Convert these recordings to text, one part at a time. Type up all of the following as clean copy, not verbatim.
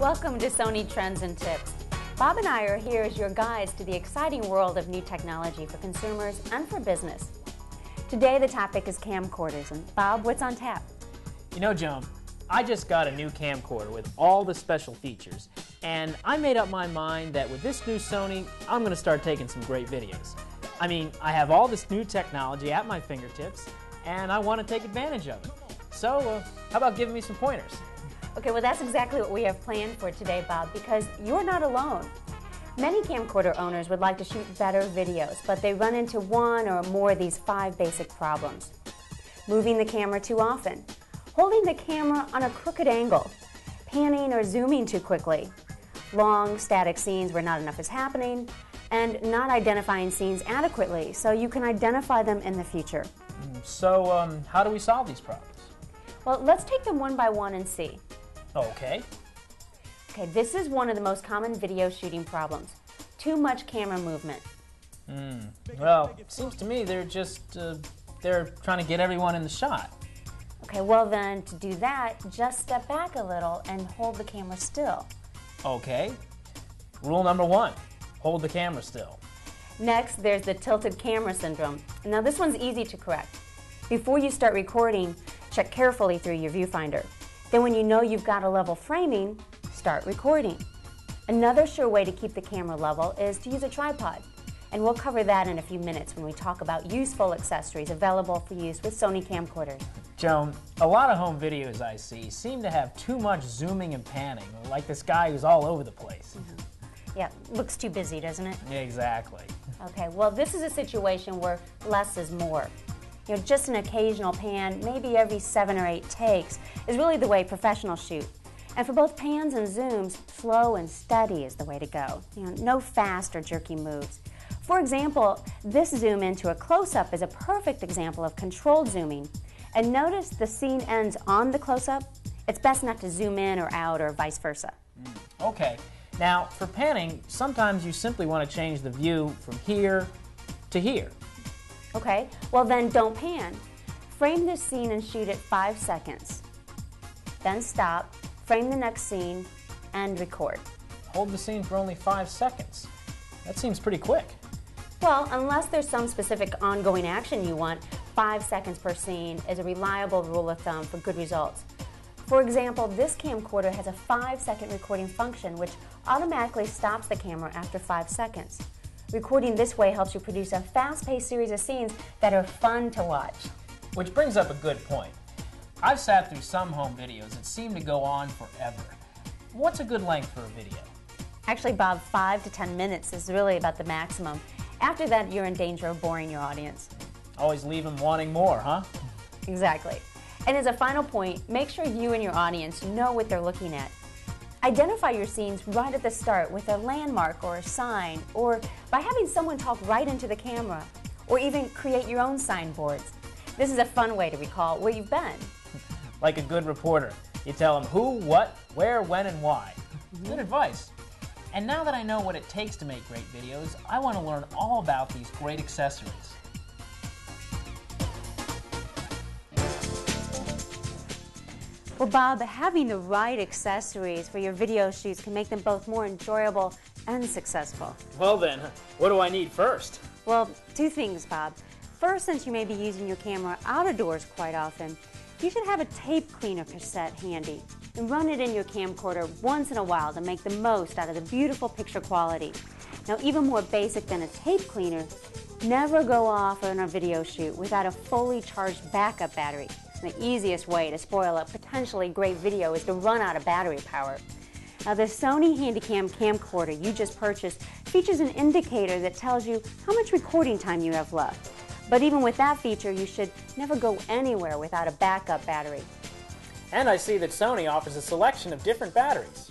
Welcome to Sony Trends and Tips. Bob and I are here as your guides to the exciting world of new technology for consumers and for business. Today the topic is camcorders, and Bob, what's on tap? You know, Joan, I just got a new camcorder with all the special features, and I made up my mind that with this new Sony, I'm going to start taking some great videos. I mean, I have all this new technology at my fingertips, and I want to take advantage of it. So, how about giving me some pointers? Okay, well that's exactly what we have planned for today, Bob, because you're not alone. Many camcorder owners would like to shoot better videos, but they run into one or more of these 5 basic problems. Moving the camera too often, holding the camera on a crooked angle, panning or zooming too quickly, long static scenes where not enough is happening, and not identifying scenes adequately so you can identify them in the future. So, how do we solve these problems? Well, let's take them one by one and see. Okay. Okay, this is one of the most common video shooting problems. Too much camera movement. Well, it seems to me they're just, they're trying to get everyone in the shot. Okay, well then, to do that, just step back a little and hold the camera still. Okay. Rule number 1, hold the camera still. Next, there's the tilted camera syndrome. Now this one's easy to correct. Before you start recording, check carefully through your viewfinder. Then when you know you've got a level framing, start recording. Another sure way to keep the camera level is to use a tripod. And we'll cover that in a few minutes when we talk about useful accessories available for use with Sony camcorders. Joan, a lot of home videos I see seem to have too much zooming and panning, like this guy who's all over the place. Yeah, looks too busy, doesn't it? Exactly. Okay, well this is a situation where less is more. You know, just an occasional pan, maybe every 7 or 8 takes, is really the way professionals shoot. And for both pans and zooms, slow and steady is the way to go. You know, no fast or jerky moves. For example, this zoom into a close-up is a perfect example of controlled zooming. And notice the scene ends on the close-up. It's best not to zoom in or out or vice versa. Okay. Now, for panning, sometimes you simply want to change the view from here to here. Okay, well then don't pan. Frame this scene and shoot it 5 seconds. Then stop, frame the next scene, and record. Hold the scene for only 5 seconds. That seems pretty quick. Well, unless there's some specific ongoing action you want, 5 seconds per scene is a reliable rule of thumb for good results. For example, this camcorder has a 5-second recording function which automatically stops the camera after 5 seconds. Recording this way helps you produce a fast-paced series of scenes that are fun to watch. Which brings up a good point. I've sat through some home videos that seem to go on forever. What's a good length for a video? Actually, Bob, 5 to 10 minutes is really about the maximum. After that, you're in danger of boring your audience. Always leave them wanting more, huh? Exactly. And as a final point, make sure you and your audience know what they're looking at. Identify your scenes right at the start with a landmark or a sign, or by having someone talk right into the camera, or even create your own signboards. This is a fun way to recall where you've been. Like a good reporter, you tell them who, what, where, when, and why. Good advice. And now that I know what it takes to make great videos, I want to learn all about these great accessories. Well, Bob, having the right accessories for your video shoots can make them both more enjoyable and successful. Well then, what do I need first? Well, 2 things, Bob. First, since you may be using your camera out of doors quite often, you should have a tape cleaner cassette handy and run it in your camcorder once in a while to make the most out of the beautiful picture quality. Now, even more basic than a tape cleaner, never go off on a video shoot without a fully charged backup battery. The easiest way to spoil a potentially great video is to run out of battery power. Now, the Sony HandyCam camcorder you just purchased features an indicator that tells you how much recording time you have left. But even with that feature, you should never go anywhere without a backup battery. And I see that Sony offers a selection of different batteries.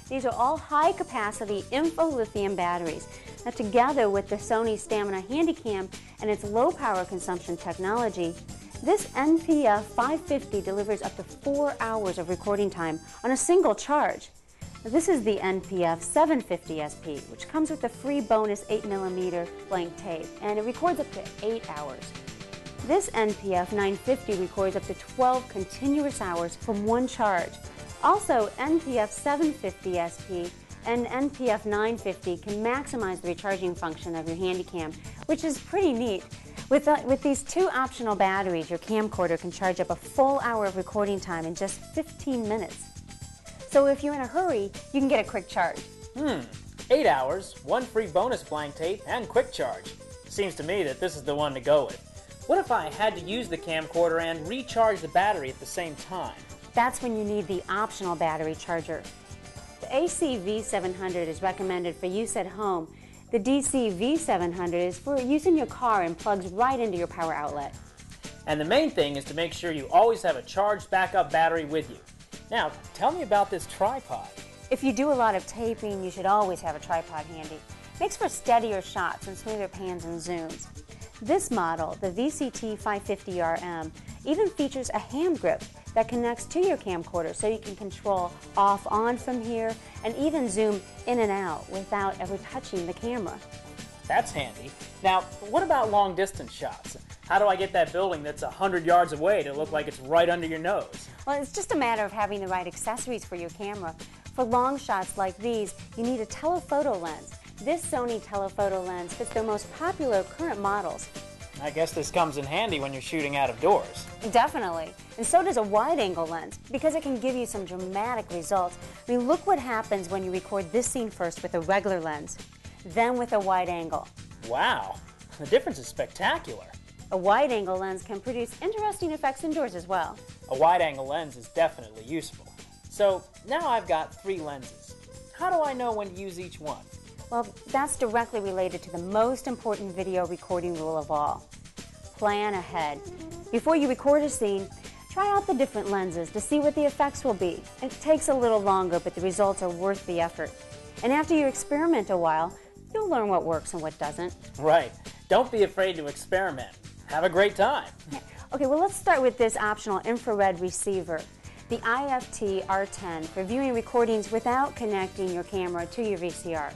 These are all high-capacity info-lithium batteries. Now, together with the Sony Stamina HandyCam and its low-power consumption technology, this NPF 550 delivers up to 4 hours of recording time on a single charge. Now, this is the NPF 750 SP, which comes with a free bonus 8mm blank tape, and it records up to 8 hours. This NPF 950 records up to 12 continuous hours from one charge, Also, NPF 750 SP and NPF 950 can maximize the recharging function of your HandyCam, which is pretty neat. With these two optional batteries, your camcorder can charge up a full hour of recording time in just 15 minutes. So if you're in a hurry, you can get a quick charge. 8 hours, 1 free bonus blank tape, and quick charge. Seems to me that this is the one to go with. What if I had to use the camcorder and recharge the battery at the same time? That's when you need the optional battery charger. The AC V700 is recommended for use at home. The DC V700 is for use in your car and plugs right into your power outlet. And the main thing is to make sure you always have a charged backup battery with you. Now, tell me about this tripod. If you do a lot of taping, you should always have a tripod handy. Makes for steadier shots and smoother pans and zooms. This model, the VCT 550RM, even features a hand grip that connects to your camcorder so you can control off-on from here and even zoom in and out without ever touching the camera. That's handy. Now, what about long-distance shots? How do I get that building that's 100 yards away to look like it's right under your nose? Well, it's just a matter of having the right accessories for your camera. For long shots like these, you need a telephoto lens. This Sony telephoto lens fits their most popular current models. I guess this comes in handy when you're shooting out of doors. Definitely. And so does a wide-angle lens, because it can give you some dramatic results. I mean, look what happens when you record this scene first with a regular lens, then with a wide angle. Wow, the difference is spectacular. A wide-angle lens can produce interesting effects indoors as well. A wide-angle lens is definitely useful. So now I've got 3 lenses. How do I know when to use each one? Well, that's directly related to the most important video recording rule of all. Plan ahead. Before you record a scene, try out the different lenses to see what the effects will be. It takes a little longer, but the results are worth the effort. And after you experiment a while, you'll learn what works and what doesn't. Right. Don't be afraid to experiment. Have a great time. Okay, well, let's start with this optional infrared receiver, the IFT R10, for viewing recordings without connecting your camera to your VCR.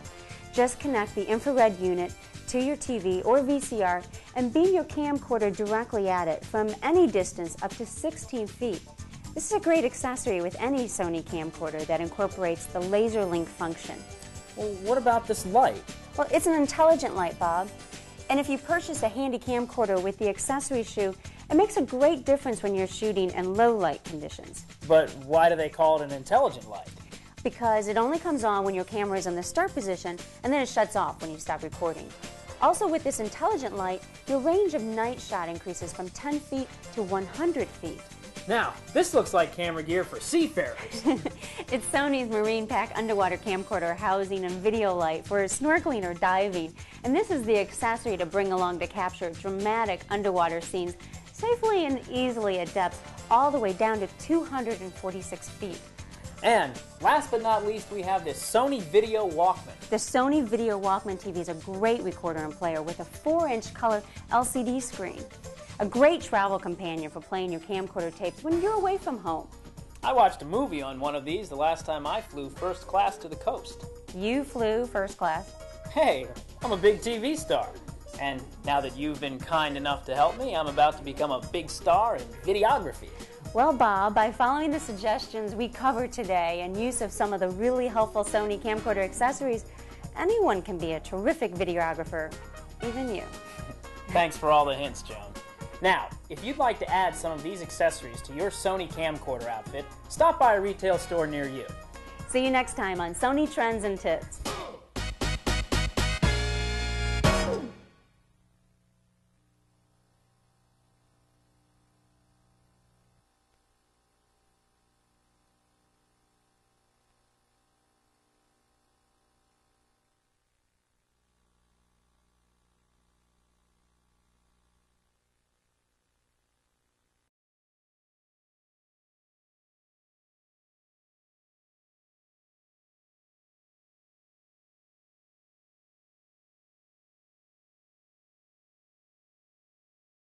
Just connect the infrared unit to your TV or VCR and beam your camcorder directly at it from any distance up to 16 feet. This is a great accessory with any Sony camcorder that incorporates the laser link function. Well, what about this light? Well, it's an intelligent light, Bob. And if you purchase a handy camcorder with the accessory shoe, it makes a great difference when you're shooting in low light conditions. But why do they call it an intelligent light? Because it only comes on when your camera is in the start position and then it shuts off when you stop recording. Also, with this intelligent light, your range of night shot increases from 10 feet to 100 feet. Now, this looks like camera gear for seafarers. It's Sony's Marine Pack underwater camcorder housing and video light for snorkeling or diving. And this is the accessory to bring along to capture dramatic underwater scenes safely and easily at depths all the way down to 246 feet. And last but not least, we have this Sony Video Walkman. The Sony Video Walkman TV is a great recorder and player with a 4-inch color LCD screen. A great travel companion for playing your camcorder tapes when you're away from home. I watched a movie on one of these the last time I flew first class to the coast. You flew first class? Hey, I'm a big TV star. And now that you've been kind enough to help me, I'm about to become a big star in videography. Well, Bob, by following the suggestions we covered today and use of some of the really helpful Sony camcorder accessories, anyone can be a terrific videographer, even you. Thanks for all the hints, Joan. Now, if you'd like to add some of these accessories to your Sony camcorder outfit, stop by a retail store near you. See you next time on Sony Trends and Tips.